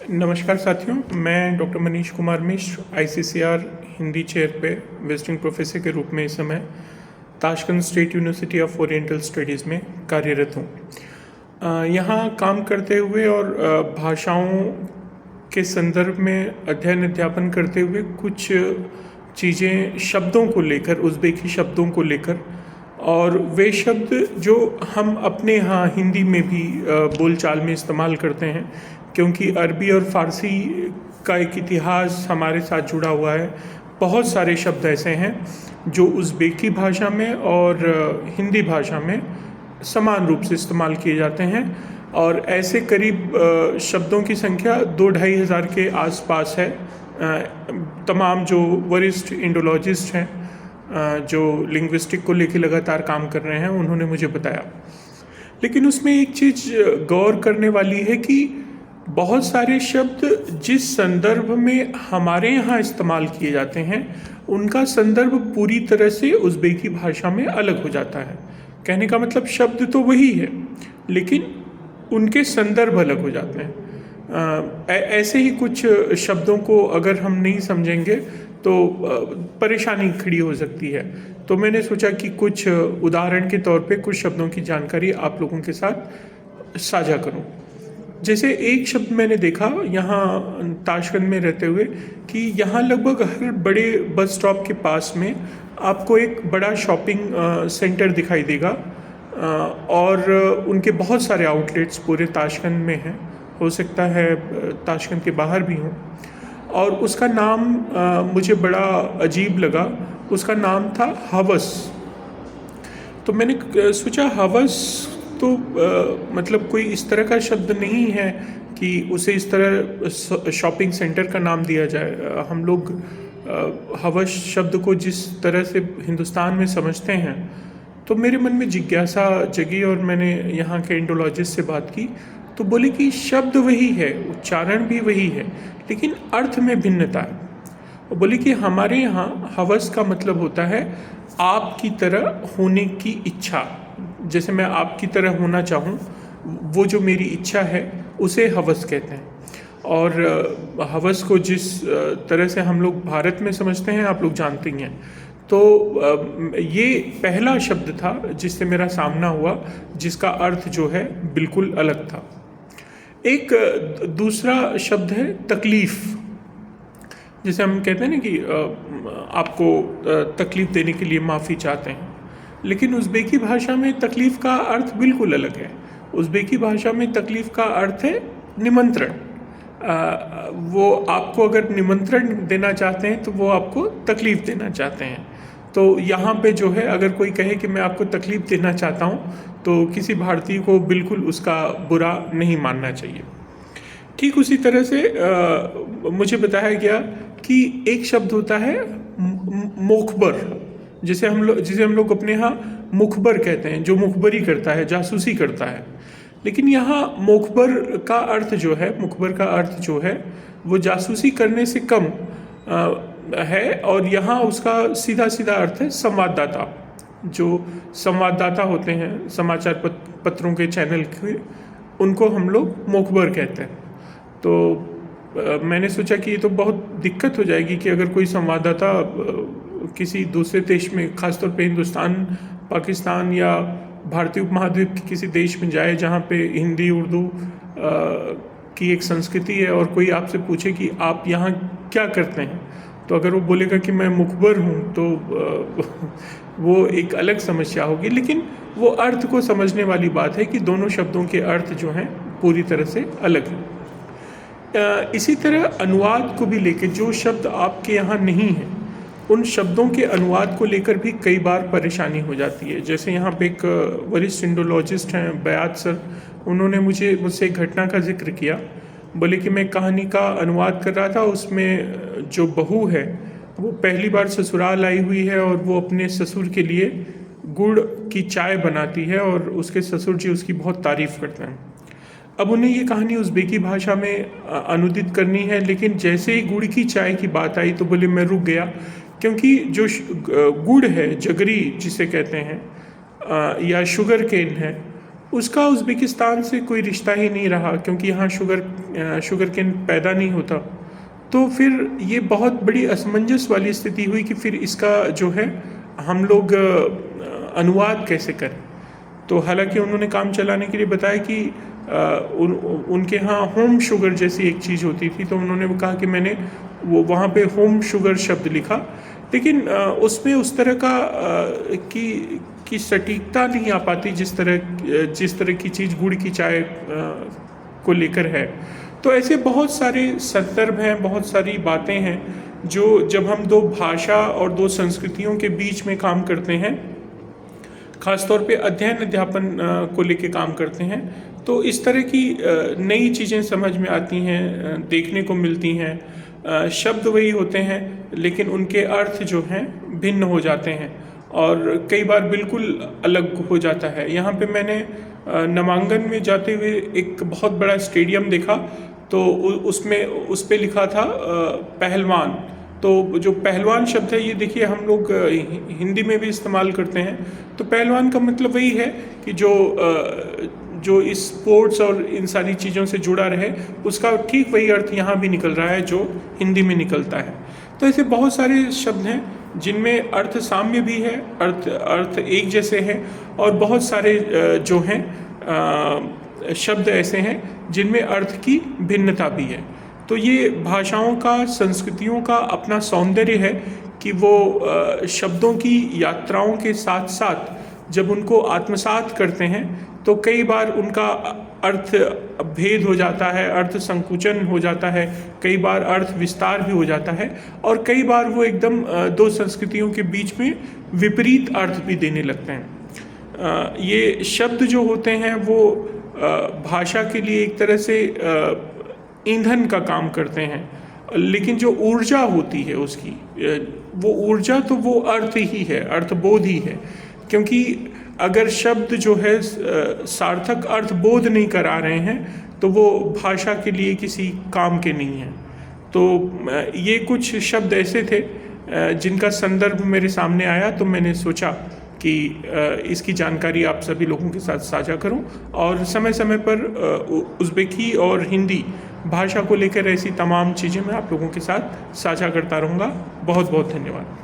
नमस्कार साथियों, मैं doctor Manish Kumar Mishra ICCR Hindi chair पे विजिटिंग प्रोफेसर के रूप में इस समय Tashkent state university of oriental studies में कार्यरत हूँ। यहाँ काम करते हुए और भाषाओं के संदर्भ में अध्ययन अध्यापन करते हुए कुछ चीज़ें शब्दों को लेकर, उज़्बेकी शब्दों को लेकर, और वे शब्द जो हम अपने यहाँ हिंदी में भी बोलचाल में इस्तेमाल करते हैं, क्योंकि अरबी और फ़ारसी का एक इतिहास हमारे साथ जुड़ा हुआ है। बहुत सारे शब्द ऐसे हैं जो उज़्बेकी भाषा में और हिंदी भाषा में समान रूप से इस्तेमाल किए जाते हैं, और ऐसे करीब शब्दों की संख्या 2-2.5 हज़ार के आसपास है। तमाम जो वरिष्ठ इंडोलॉजिस्ट हैं जो लिंग्विस्टिक को लेकर लगातार काम कर रहे हैं, उन्होंने मुझे बताया। लेकिन उसमें एक चीज़ गौर करने वाली है कि बहुत सारे शब्द जिस संदर्भ में हमारे यहाँ इस्तेमाल किए जाते हैं, उनका संदर्भ पूरी तरह से उज़्बेकी भाषा में अलग हो जाता है। कहने का मतलब शब्द तो वही है, लेकिन उनके संदर्भ अलग हो जाते हैं। ऐसे ही कुछ शब्दों को अगर हम नहीं समझेंगे तो परेशानी खड़ी हो सकती है। तो मैंने सोचा कि कुछ उदाहरण के तौर पे कुछ शब्दों की जानकारी आप लोगों के साथ साझा करूं। जैसे एक शब्द मैंने देखा यहाँ ताशकंद में रहते हुए कि यहाँ लगभग हर बड़े बस स्टॉप के पास में आपको एक बड़ा शॉपिंग सेंटर दिखाई देगा, और उनके बहुत सारे आउटलेट्स पूरे ताशकंद में हैं। हो सकता है ताशकंद के बाहर भी हों। और उसका नाम मुझे बड़ा अजीब लगा। उसका नाम था हवस। तो मैंने सोचा हवस तो मतलब कोई इस तरह का शब्द नहीं है कि उसे इस तरह शॉपिंग सेंटर का नाम दिया जाए। हम लोग हवस शब्द को जिस तरह से हिंदुस्तान में समझते हैं, तो मेरे मन में जिज्ञासा जगी और मैंने यहाँ के इंडोलॉजिस्ट से बात की। तो बोले कि शब्द वही है, उच्चारण भी वही है, लेकिन अर्थ में भिन्नता है। और बोले कि हमारे यहाँ हवस का मतलब होता है आपकी तरह होने की इच्छा। जैसे मैं आपकी तरह होना चाहूँ, वो जो मेरी इच्छा है उसे हवस कहते हैं। और हवस को जिस तरह से हम लोग भारत में समझते हैं, आप लोग जानते ही हैं। तो ये पहला शब्द था जिससे मेरा सामना हुआ, जिसका अर्थ जो है बिल्कुल अलग था। एक दूसरा शब्द है तकलीफ़। जैसे हम कहते हैं ना कि आपको तकलीफ़ देने के लिए माफ़ी चाहते हैं, लेकिन उज़्बेकी भाषा में तकलीफ़ का अर्थ बिल्कुल अलग है। उज़्बेकी भाषा में तकलीफ़ का अर्थ है निमंत्रण। वो आपको अगर निमंत्रण देना चाहते हैं तो वो आपको तकलीफ़ देना चाहते हैं। तो यहाँ पे जो है, अगर कोई कहे कि मैं आपको तकलीफ़ देना चाहता हूँ, तो किसी भारतीय को बिल्कुल उसका बुरा नहीं मानना चाहिए। ठीक उसी तरह से मुझे बताया गया कि एक शब्द होता है मुखबर, जिसे हम लोग अपने यहाँ मुखबर कहते हैं, जो मुखबरी करता है, जासूसी करता है। लेकिन यहाँ मुखबर का अर्थ जो है वो जासूसी करने से कम है, और यहाँ उसका सीधा सीधा अर्थ है संवाददाता। जो संवाददाता होते हैं समाचार पत्रों के चैनल के, उनको हम लोग मुखबर कहते हैं। तो मैंने सोचा कि ये तो बहुत दिक्कत हो जाएगी कि अगर कोई संवाददाता किसी दूसरे देश में, ख़ासतौर पे हिंदुस्तान, पाकिस्तान या भारतीय उपमहाद्वीप के किसी देश में जाए जहाँ पे हिंदी उर्दू की एक संस्कृति है, और कोई आपसे पूछे कि आप यहाँ क्या करते हैं, तो अगर वो बोलेगा कि मैं मुखबर हूँ, तो वो एक अलग समस्या होगी। लेकिन वो अर्थ को समझने वाली बात है कि दोनों शब्दों के अर्थ जो हैं पूरी तरह से अलग हैं। इसी तरह अनुवाद को भी लेकर, जो शब्द आपके यहाँ नहीं हैं, उन शब्दों के अनुवाद को लेकर भी कई बार परेशानी हो जाती है। जैसे यहाँ पे एक वरिष्ठ इंडोलॉजिस्ट हैं बयात सर, उन्होंने मुझसे एक घटना का जिक्र किया। बोले कि मैं कहानी का अनुवाद कर रहा था, उसमें जो बहू है वो पहली बार ससुराल आई हुई है, और वो अपने ससुर के लिए गुड़ की चाय बनाती है, और उसके ससुर जी उसकी बहुत तारीफ़ करते हैं। अब उन्हें ये कहानी उज़्बेकी भाषा में अनुदित करनी है, लेकिन जैसे ही गुड़ की चाय की बात आई तो बोले मैं रुक गया, क्योंकि जो गुड़ है, जगरी जिसे कहते हैं, या शुगर केन है, उसका उज़्बेकिस्तान से कोई रिश्ता ही नहीं रहा, क्योंकि यहाँ शुगर केन पैदा नहीं होता। तो फिर ये बहुत बड़ी असमंजस वाली स्थिति हुई कि फिर इसका जो है हम लोग अनुवाद कैसे करें। तो हालांकि उन्होंने काम चलाने के लिए बताया कि उनके यहाँ होम शुगर जैसी एक चीज़ होती थी, तो उन्होंने कहा कि मैंने वो वहाँ पे होम शुगर शब्द लिखा, लेकिन उसमें उस तरह का की सटीकता नहीं आ पाती जिस तरह की चीज़ गुड़ की चाय को लेकर है। तो ऐसे बहुत सारे संदर्भ हैं, बहुत सारी बातें हैं जो जब हम दो भाषा और दो संस्कृतियों के बीच में काम करते हैं, ख़ासतौर पे अध्ययन अध्यापन को लेके काम करते हैं, तो इस तरह की नई चीज़ें समझ में आती हैं, देखने को मिलती हैं। शब्द वही होते हैं लेकिन उनके अर्थ जो हैं भिन्न हो जाते हैं और कई बार बिल्कुल अलग हो जाता है। यहाँ पे मैंने नामांगन में जाते हुए एक बहुत बड़ा स्टेडियम देखा, तो उसमें उस पे लिखा था पहलवान। तो जो पहलवान शब्द है, ये देखिए हम लोग हिंदी में भी इस्तेमाल करते हैं। तो पहलवान का मतलब वही है कि जो इस स्पोर्ट्स और इन सारी चीज़ों से जुड़ा रहे, उसका ठीक वही अर्थ यहाँ भी निकल रहा है जो हिंदी में निकलता है। तो ऐसे बहुत सारे शब्द हैं जिनमें अर्थ साम्य भी है, अर्थ एक जैसे हैं, और बहुत सारे जो हैं शब्द ऐसे हैं जिनमें अर्थ की भिन्नता भी है। तो ये भाषाओं का, संस्कृतियों का अपना सौंदर्य है कि वो शब्दों की यात्राओं के साथ साथ जब उनको आत्मसात करते हैं तो कई बार उनका अर्थ भेद हो जाता है, अर्थ संकुचन हो जाता है, कई बार अर्थ विस्तार भी हो जाता है, और कई बार वो एकदम दो संस्कृतियों के बीच में विपरीत अर्थ भी देने लगते हैं। ये शब्द जो होते हैं वो भाषा के लिए एक तरह से ईंधन का काम करते हैं, लेकिन जो ऊर्जा होती है उसकी, वो ऊर्जा तो वो अर्थ ही है, अर्थबोध ही है। क्योंकि अगर शब्द जो है सार्थक अर्थ बोध नहीं करा रहे हैं तो वो भाषा के लिए किसी काम के नहीं हैं। तो ये कुछ शब्द ऐसे थे जिनका संदर्भ मेरे सामने आया, तो मैंने सोचा कि इसकी जानकारी आप सभी लोगों के साथ साझा करूं, और समय समय पर उज़्बेकी और हिंदी भाषा को लेकर ऐसी तमाम चीज़ें मैं आप लोगों के साथ साझा करता रहूँगा। बहुत बहुत धन्यवाद।